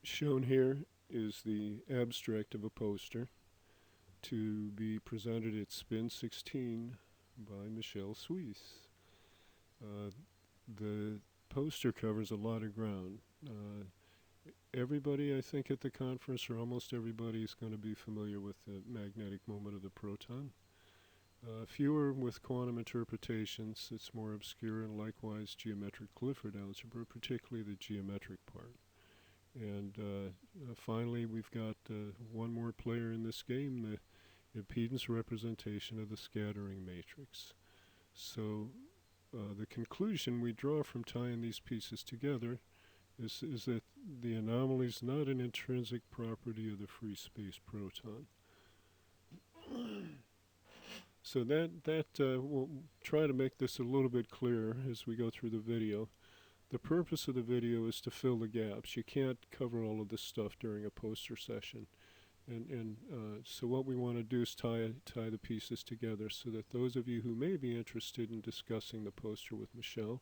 Shown here is the abstract of a poster to be presented at Spin 16 by Michelle Suisse. The poster covers a lot of ground. Everybody, I think, at the conference, or almost everybody, is going to be familiar with the magnetic moment of the proton. Fewer with quantum interpretations. It's more obscure, and likewise geometric Clifford algebra, particularly the geometric part. And finally, we've got one more player in this game, the impedance representation of the scattering matrix. So the conclusion we draw from tying these pieces together is that the anomaly is not an intrinsic property of the free space proton. So we'll try to make this a little bit clearer as we go through the video. The purpose of the video is to fill the gaps. You can't cover all of this stuff during a poster session. So what we want to do is tie the pieces together so that those of you who may be interested in discussing the poster with Michelle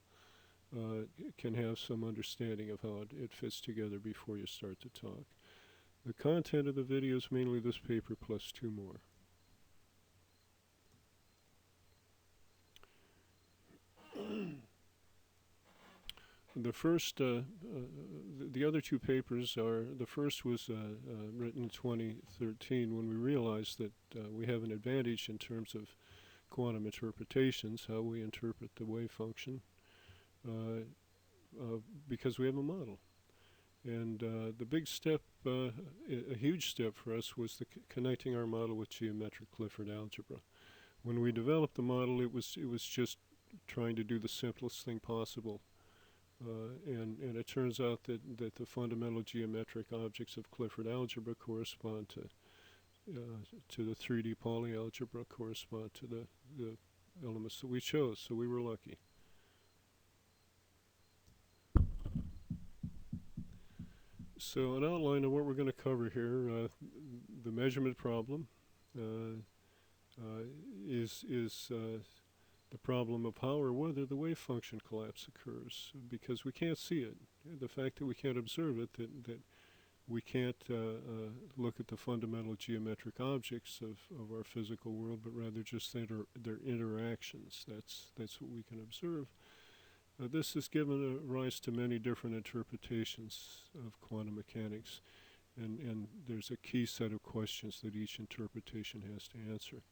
can have some understanding of how it fits together before you start to talk. The content of the video is mainly this paper plus two more. The first, the other two papers are, the first was written in 2013 when we realized that we have an advantage in terms of quantum interpretations, how we interpret the wave function, because we have a model. And the big step, a huge step for us, was connecting our model with geometric Clifford algebra. When we developed the model, it was just trying to do the simplest thing possible. And it turns out that the fundamental geometric objects of Clifford algebra correspond to the 3D Pauli algebra, correspond to the elements that we chose, so we were lucky. So an outline of what we're going to cover here, the measurement problem is the problem of how or whether the wave function collapse occurs, because we can't see it. The fact that we can't observe it, that we can't look at the fundamental geometric objects of our physical world, but rather just their interactions. That's what we can observe. This has given rise to many different interpretations of quantum mechanics, and there's a key set of questions that each interpretation has to answer.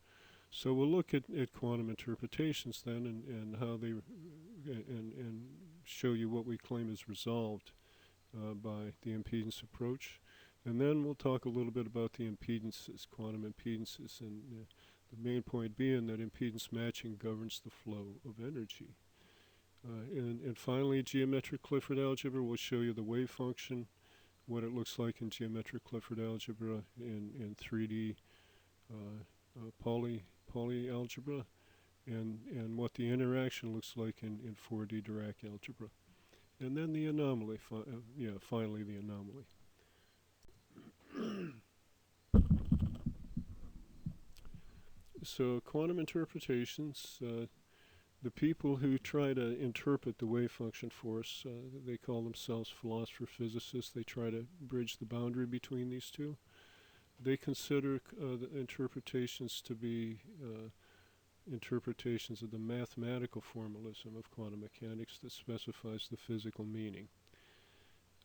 So we'll look at quantum interpretations then, and how they and show you what we claim is resolved by the impedance approach, and then we'll talk a little bit about the impedances, quantum impedances, and the main point being that impedance matching governs the flow of energy. And finally, geometric Clifford algebra will show you the wave function, what it looks like in geometric Clifford algebra, in 3D Pauli algebra, and what the interaction looks like in 4D Dirac algebra. And then the anomaly, finally the anomaly. So quantum interpretations, the people who try to interpret the wave function for us, they call themselves philosopher-physicists. They try to bridge the boundary between these two. They consider the interpretations to be interpretations of the mathematical formalism of quantum mechanics that specifies the physical meaning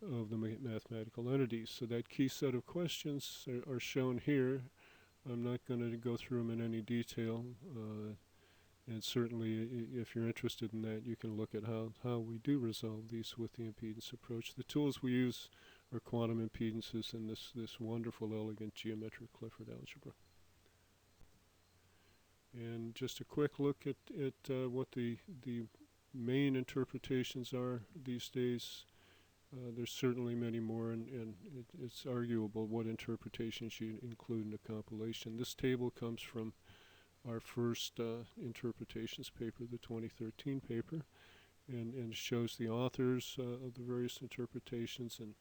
of the mathematical entities. So that key set of questions are shown here. I'm not going to go through them in any detail, and certainly if you're interested in that, you can look at how we do resolve these with the impedance approach. The tools we use are quantum impedances and this wonderful, elegant geometric Clifford algebra. And just a quick look at what the main interpretations are these days. There's certainly many more, and it's arguable what interpretations you include in a compilation. This table comes from our first interpretations paper, the 2013 paper, and shows the authors of the various interpretations and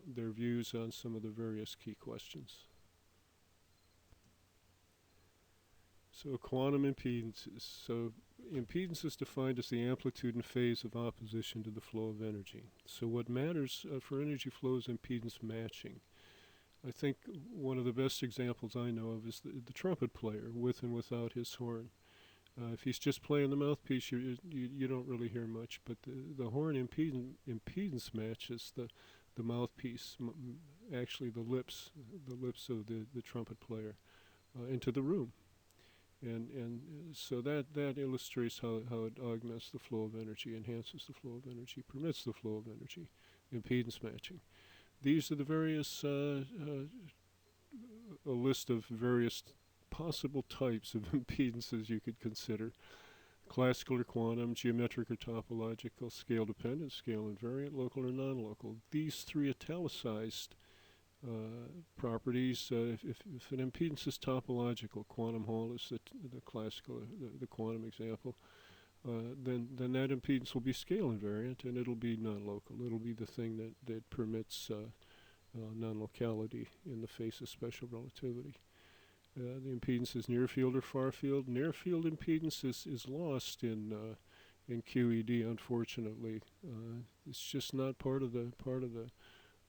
their views on some of the various key questions. So quantum impedances. So impedance is defined as the amplitude and phase of opposition to the flow of energy. So what matters for energy flow is impedance matching. I think one of the best examples I know of is the trumpet player, with and without his horn. If he's just playing the mouthpiece, you don't really hear much, but the horn impedance matches the mouthpiece, actually the lips of the trumpet player, into the room. And so that illustrates how it augments the flow of energy, enhances the flow of energy, permits the flow of energy, impedance matching. These are the various, a list of various possible types of impedances you could consider. Classical or quantum, geometric or topological, scale dependent, scale invariant, local or non-local. These three italicized properties, if an impedance is topological, quantum Hall is the classical, the quantum example, then that impedance will be scale invariant and it'll be non-local. It'll be the thing that permits non-locality in the face of special relativity. The impedance is near field or far field. Near field impedance is lost in QED, unfortunately. It's just not part of the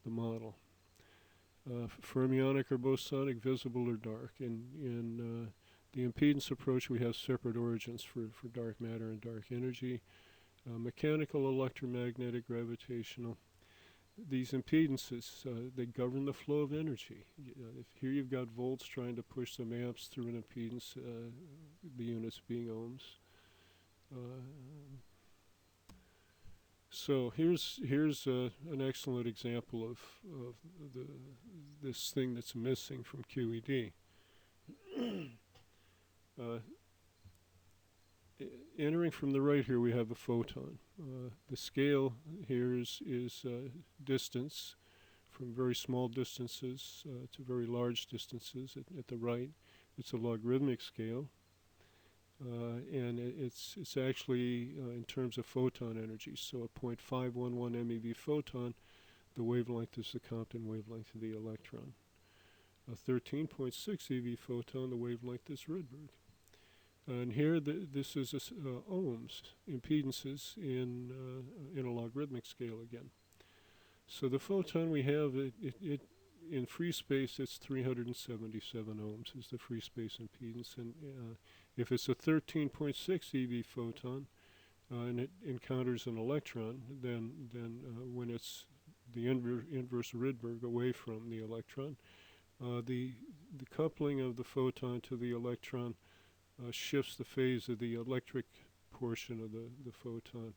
model. Fermionic or bosonic, visible or dark. In the impedance approach, we have separate origins for dark matter and dark energy. Mechanical, electromagnetic, gravitational. These impedances, they govern the flow of energy. If here you've got volts trying to push some amps through an impedance, the units being ohms. So here's an excellent example of this thing that's missing from QED. Entering from the right here, we have a photon. The scale here is distance from very small distances to very large distances at the right. It's a logarithmic scale, and it's actually in terms of photon energy. So a 0.511 MeV photon, the wavelength is the Compton wavelength of the electron. A 13.6 eV photon, the wavelength is Rydberg. And here, this is ohms, impedances in a logarithmic scale again. So the photon we have, it in free space, it's 377 ohms is the free space impedance. And if it's a 13.6 eV photon and it encounters an electron, then when it's the inverse Rydberg away from the electron, the coupling of the photon to the electron shifts the phase of the electric portion of the photon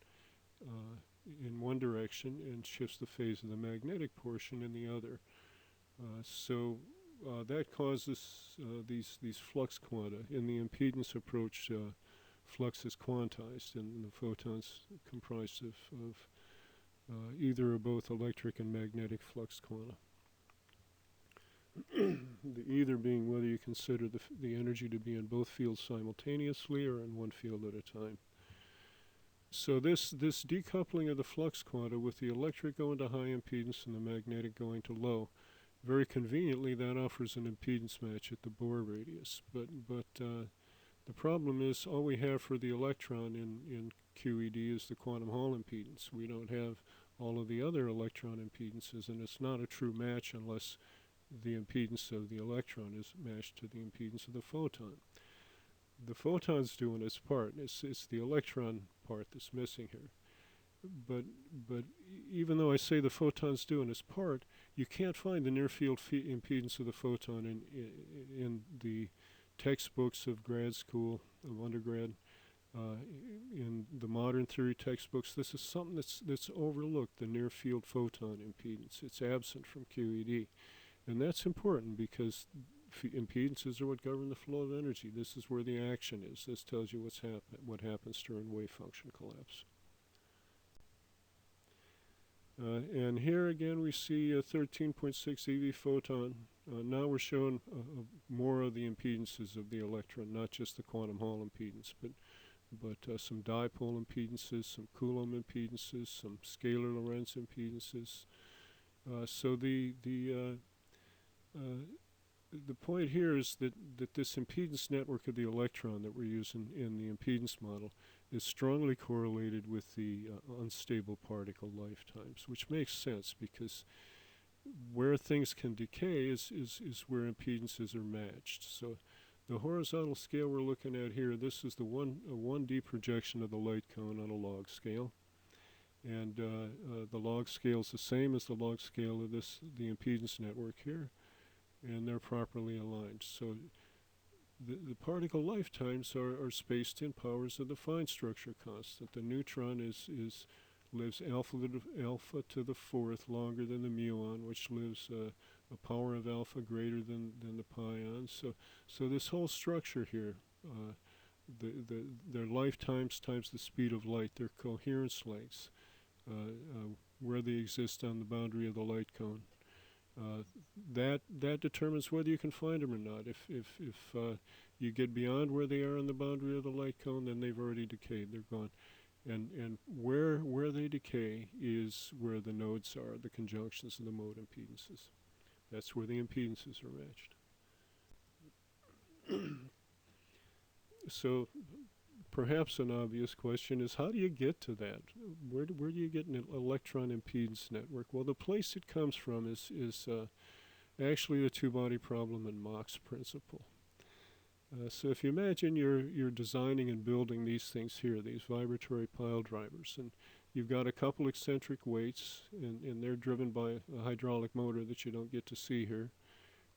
in one direction and shifts the phase of the magnetic portion in the other. So that causes these flux quanta. In the impedance approach, flux is quantized, and the photon's comprised of either or both electric and magnetic flux quanta. The either being whether you consider the energy to be in both fields simultaneously or in one field at a time. So this decoupling of the flux quanta with the electric going to high impedance and the magnetic going to low, very conveniently that offers an impedance match at the Bohr radius. But the problem is all we have for the electron in QED is the quantum Hall impedance. We don't have all of the other electron impedances, and it's not a true match unless the impedance of the electron is matched to the impedance of the photon. The photon's doing its part. It's the electron part that's missing here. But even though I say the photon's doing its part, you can't find the near field impedance of the photon in the textbooks of grad school, of undergrad, in the modern theory textbooks. This is something that's overlooked, the near field photon impedance. It's absent from QED. And that's important because impedances are what govern the flow of energy. This is where the action is. This tells you what happens during wave function collapse. And here again we see a 13.6 eV photon. Now we're showing more of the impedances of the electron, not just the quantum Hall impedance, but some dipole impedances, some Coulomb impedances, some scalar Lorentz impedances. So the point here is that this impedance network of the electron that we're using in the impedance model is strongly correlated with the unstable particle lifetimes, which makes sense because where things can decay is where impedances are matched. So the horizontal scale we're looking at here, this is the 1D projection of the light cone on a log scale. And the log scale is the same as the log scale of the impedance network here, and they're properly aligned. So the particle lifetimes are spaced in powers of the fine structure constant. The neutron lives alpha to the fourth longer than the muon, which lives a power of alpha greater than the pion. So this whole structure here, their lifetimes times the speed of light, their coherence lengths, where they exist on the boundary of the light cone. That determines whether you can find them or not. If you get beyond where they are on the boundary of the light cone, then they've already decayed. They're gone. And where they decay is where the nodes are, the conjunctions of the mode impedances. That's where the impedances are matched. So perhaps an obvious question is, how do you get to that? Where do you get an electron impedance network? Well, the place it comes from is actually the two-body problem and Mach's principle. So if you imagine you're designing and building these things here, these vibratory pile drivers, and you've got a couple eccentric weights, and they're driven by a hydraulic motor that you don't get to see here,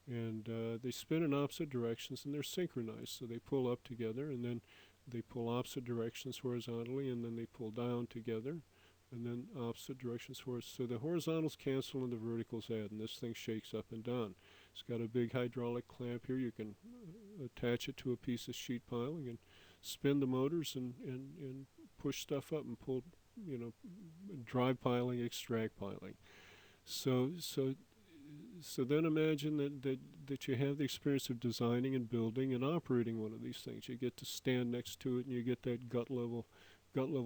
and they spin in opposite directions, and they're synchronized, so they pull up together, and then they pull opposite directions horizontally, and then they pull down together, and then opposite directions so the horizontals cancel and the verticals add, and this thing shakes up and down. It's got a big hydraulic clamp here. You can attach it to a piece of sheet piling and spin the motors and push stuff up and pull, drive piling, extract piling. So then imagine that you have the experience of designing and building and operating one of these things. You get to stand next to it, and you get that gut level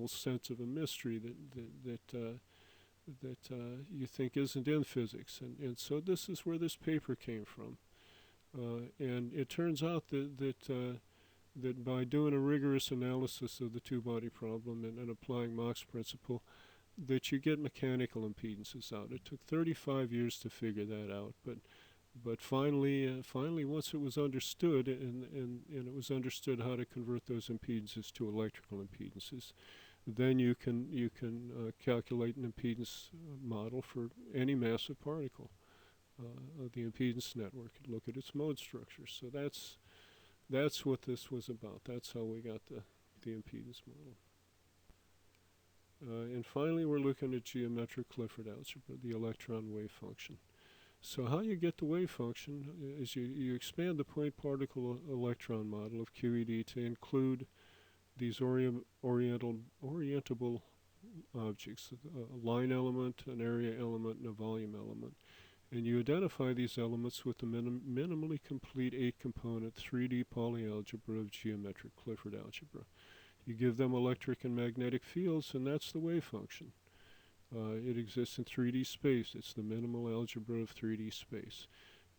sense of a mystery that you think isn't in physics. And so this is where this paper came from. And it turns out that by doing a rigorous analysis of the two-body problem and applying Mach's principle, that you get mechanical impedances out. It took 35 years to figure that out, but finally, once it was understood, and it was understood how to convert those impedances to electrical impedances, then you can calculate an impedance model for any massive particle of the impedance network and look at its mode structure. So that's what this was about. That's how we got the impedance model. And finally, we're looking at geometric Clifford algebra, the electron wave function. So how you get the wave function is you expand the point-particle electron model of QED to include these orientable objects, a line element, an area element, and a volume element. And you identify these elements with the minimally complete 8-component 3D polyalgebra of geometric Clifford algebra. You give them electric and magnetic fields, and that's the wave function. It exists in 3D space. It's the minimal algebra of 3D space.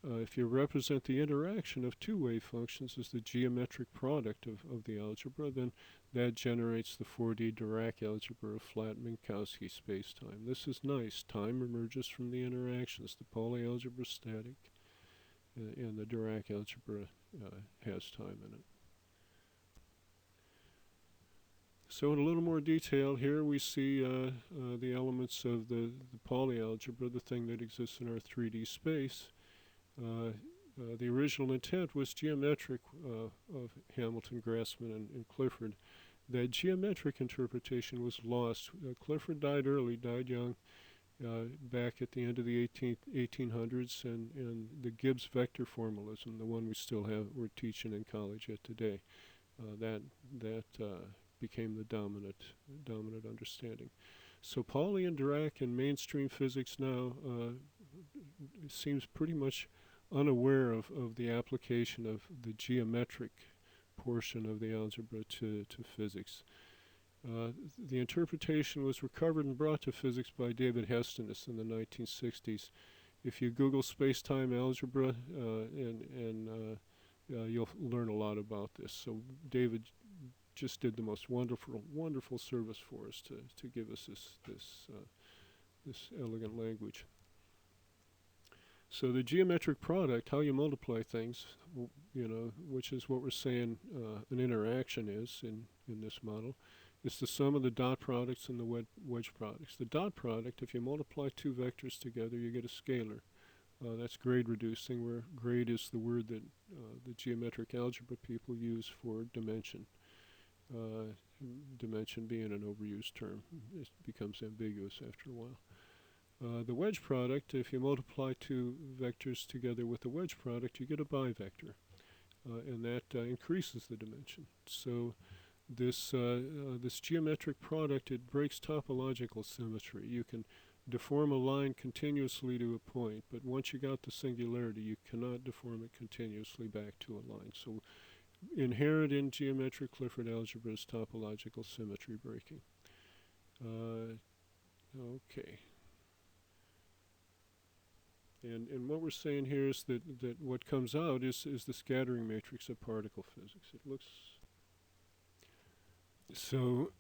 If you represent the interaction of two wave functions as the geometric product of the algebra, then that generates the 4D Dirac algebra of flat Minkowski spacetime. This is nice. Time emerges from the interactions. The polyalgebra is static, and the Dirac algebra has time in it. So in a little more detail here, we see the elements of the polyalgebra, the thing that exists in our 3D space. The original intent was geometric of Hamilton, Grassmann, and Clifford. That geometric interpretation was lost. Clifford died early, died young, back at the end of the 1800s, and the Gibbs vector formalism, the one we're teaching in college yet today, that became the dominant understanding. So Pauli and Dirac in mainstream physics now seems pretty much unaware of the application of the geometric portion of the algebra to physics. The interpretation was recovered and brought to physics by David Hestenes in the 1960s, if you Google space-time algebra, you'll learn a lot about this. So David just did the most wonderful service for us to give us this elegant language. So the geometric product, how you multiply things, which is what we're saying an interaction is in this model, is the sum of the dot products and the wedge products. The dot product, if you multiply two vectors together, you get a scalar. That's grade reducing, where grade is the word that the geometric algebra people use for dimension. Dimension being an overused term, it becomes ambiguous after a while. The wedge product, if you multiply two vectors together with the wedge product, you get a bivector, and that increases the dimension. So this geometric product, it breaks topological symmetry. You can deform a line continuously to a point, but once you got the singularity, you cannot deform it continuously back to a line. So inherent in geometric Clifford algebra is topological symmetry breaking. Okay. And what we're saying here is that what comes out is the scattering matrix of particle physics. It looks so.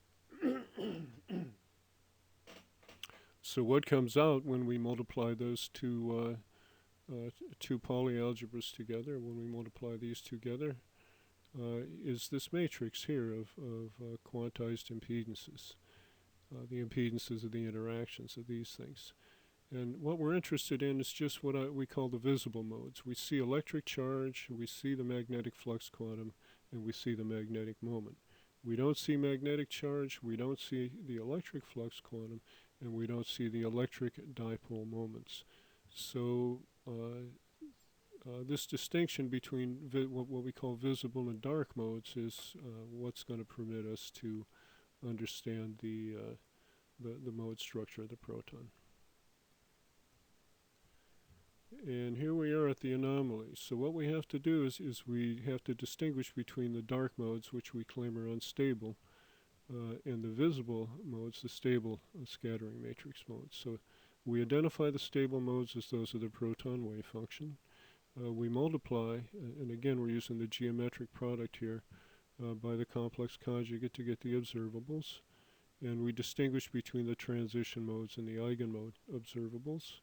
So what comes out when we multiply those two polyalgebras together? When we multiply these together, is this matrix here of quantized impedances, the impedances of the interactions of these things. And what we're interested in is just what we call the visible modes. We see electric charge, we see the magnetic flux quantum, and we see the magnetic moment. We don't see magnetic charge, we don't see the electric flux quantum, and we don't see the electric dipole moments. So this distinction between what we call visible and dark modes is what's going to permit us to understand the mode structure of the proton. And here we are at the anomaly. So what we have to do is we have to distinguish between the dark modes, which we claim are unstable, and the visible modes, the stable scattering matrix modes. So we identify the stable modes as those of the proton wave function. We multiply, and again we're using the geometric product here, by the complex conjugate to get the observables. And we distinguish between the transition modes and the eigenmode observables.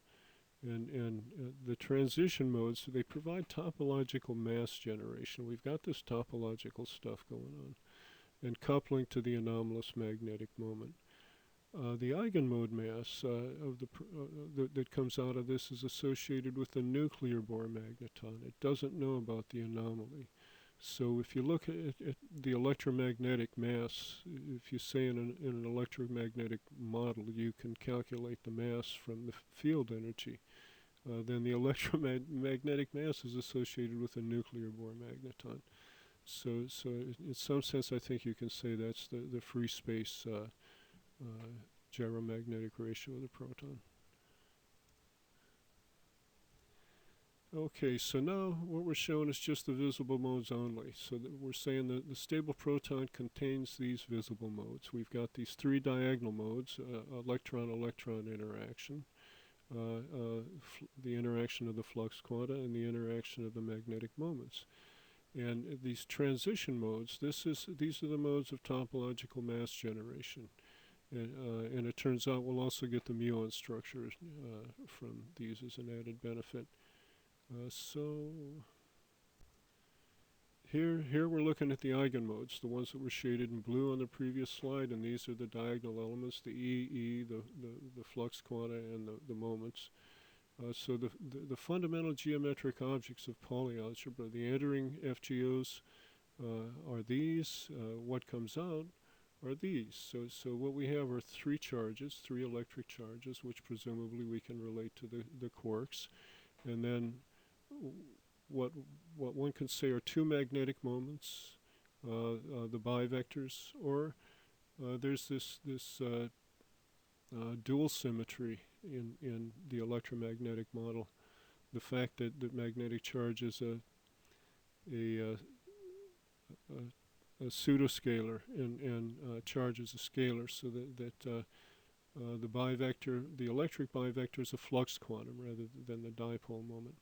And the transition modes, they provide topological mass generation. We've got this topological stuff going on, and coupling to the anomalous magnetic moment. The eigenmode mass that comes out of this is associated with the nuclear Bohr magneton. It doesn't know about the anomaly. So if you look at the electromagnetic mass, if you say in an electromagnetic model you can calculate the mass from the field energy, then the electromagnetic mass is associated with a nuclear Bohr magneton. So in some sense I think you can say that's the free space gyromagnetic ratio of the proton. Okay, so now what we're showing is just the visible modes only. So that we're saying that the stable proton contains these visible modes. We've got these three diagonal modes, electron-electron interaction, the interaction of the flux quanta, and the interaction of the magnetic moments. And these transition modes, these are the modes of topological mass generation. And it turns out we'll also get the muon structure from these as an added benefit. So here we're looking at the eigenmodes, the ones that were shaded in blue on the previous slide, and these are the diagonal elements, the E, the flux quanta, and the moments. So the fundamental geometric objects of polyalgebra, the entering FGOs are these. What comes out are these. So what we have are three charges, three electric charges, which presumably we can relate to the quarks. And then what one can say are two magnetic moments, the bivectors, or there's this dual symmetry in the electromagnetic model. The fact that magnetic charge is a pseudoscalar and charge is a scalar, so that the electric bivector is a flux quantum rather than the dipole moment.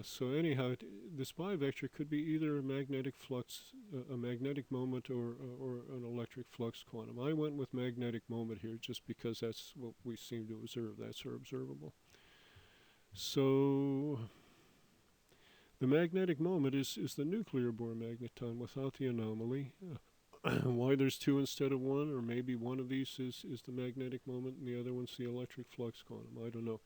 So anyhow, this bivector could be either a magnetic flux, a magnetic moment, or an electric flux quantum. I went with magnetic moment here just because that's what we seem to observe. That's our observable. So the magnetic moment is the nuclear Bohr magneton without the anomaly. Why there's two instead of one, or maybe one of these is the magnetic moment and the other one's the electric flux quantum. I don't know.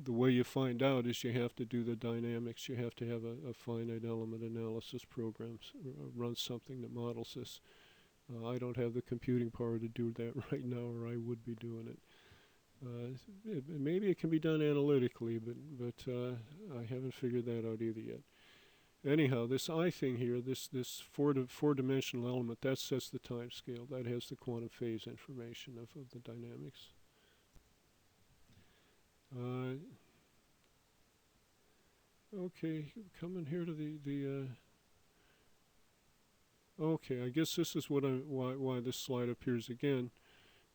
The way you find out is you have to do the dynamics. You have to have a finite element analysis program, run something that models this. I don't have the computing power to do that right now, or I would be doing it. Maybe it can be done analytically, but I haven't figured that out either yet. Anyhow, this I thing here, this four-dimensional element, that sets the time scale. That has the quantum phase information of the dynamics. Okay, coming here to the okay, I guess this is why this slide appears again,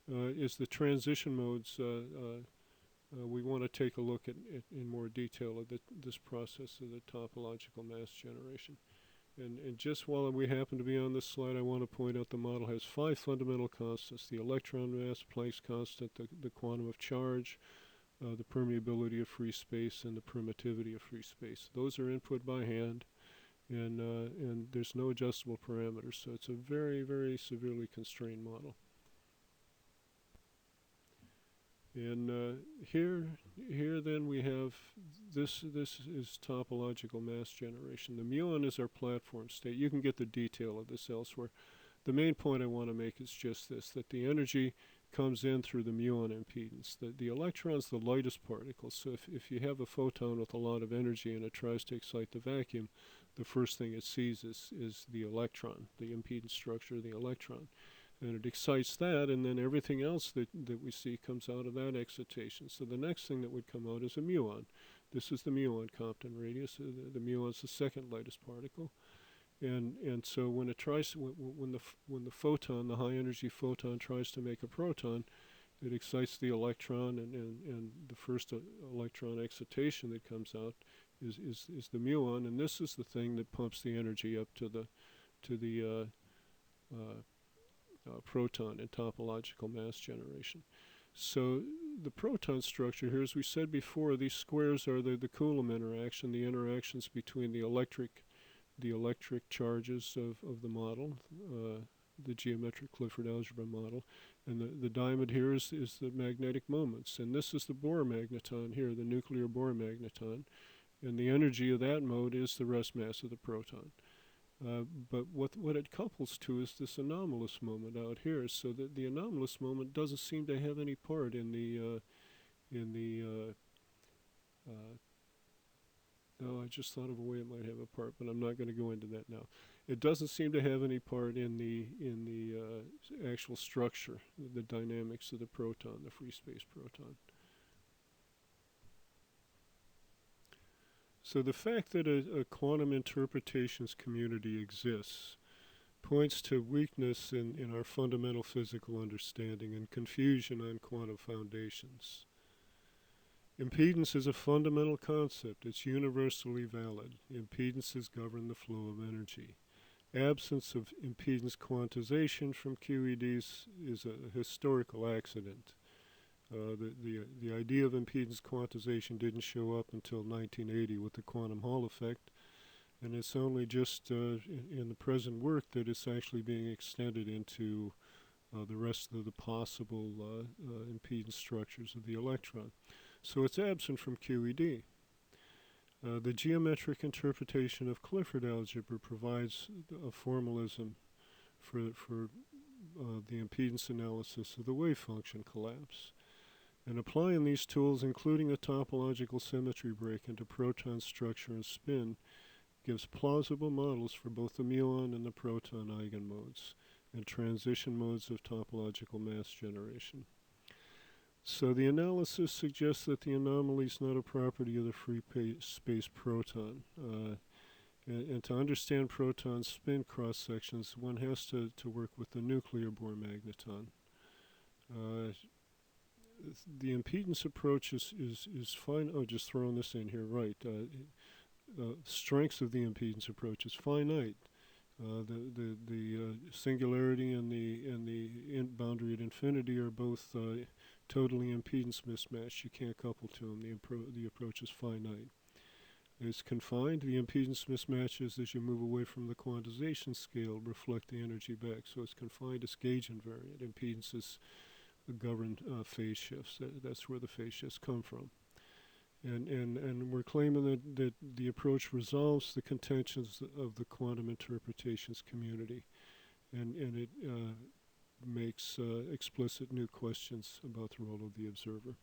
is the transition modes. We want to take a look at in more detail at this process of the topological mass generation. And just while we happen to be on this slide, I want to point out the model has 5 fundamental constants: the electron mass, Planck's constant, the quantum of charge, the permeability of free space, and the permittivity of free space. Those are input by hand, and there's no adjustable parameters, so it's a very, very severely constrained model. And here then we have this is topological mass generation. The muon is our platform state. You can get the detail of this elsewhere. The main point I want to make is just this, that the energy comes in through the muon impedance. The electron's the lightest particle, so if you have a photon with a lot of energy and it tries to excite the vacuum, the first thing it sees is the electron, the impedance structure of the electron. And it excites that, and then everything else that we see comes out of that excitation. So the next thing that would come out is a muon. This is the muon Compton radius. The muon's the second lightest particle. And so when it tries, when the photon, the high energy photon, tries to make a proton, it excites the electron, and the first electron excitation that comes out is the muon, and this is the thing that pumps the energy up to the proton in topological mass generation. So the proton structure here, as we said before, these squares are the Coulomb interaction, the interactions between the electric charges of the model, the geometric Clifford algebra model, and the diamond here is the magnetic moments, and this is the Bohr magneton here, the nuclear Bohr magneton, and the energy of that mode is the rest mass of the proton. But what it couples to is this anomalous moment out here, so that the anomalous moment doesn't seem to have any part in the no, I just thought of a way it might have a part, but I'm not going to go into that now. It doesn't seem to have any part in the actual structure, the dynamics of the proton, the free space proton. So the fact that a quantum interpretations community exists points to weakness in our fundamental physical understanding and confusion on quantum foundations. Impedance is a fundamental concept. It's universally valid. Impedances govern the flow of energy. Absence of impedance quantization from QEDs is a historical accident. The idea of impedance quantization didn't show up until 1980 with the quantum Hall effect, and it's only just in the present work that it's actually being extended into the rest of the possible impedance structures of the electron. So it's absent from QED. The geometric interpretation of Clifford algebra provides a formalism for the impedance analysis of the wave function collapse. And applying these tools, including the topological symmetry break into proton structure and spin, gives plausible models for both the muon and the proton eigenmodes and transition modes of topological mass generation. So the analysis suggests that the anomaly is not a property of the free space proton. And to understand proton spin cross-sections, one has to work with the nuclear Bohr magneton. Uh, the impedance approach is fine. Oh, just throwing this in here, right. Strengths of the impedance approach is finite. The singularity and the boundary at infinity are both totally impedance mismatched. You can't couple to them. The approach is finite. It's confined. The impedance mismatches as you move away from the quantization scale reflect the energy back. So it's confined. It's gauge invariant. Impedances govern phase shifts. That's where the phase shifts come from. And we're claiming that the approach resolves the contentions of the quantum interpretations community, and it makes explicit new questions about the role of the observer.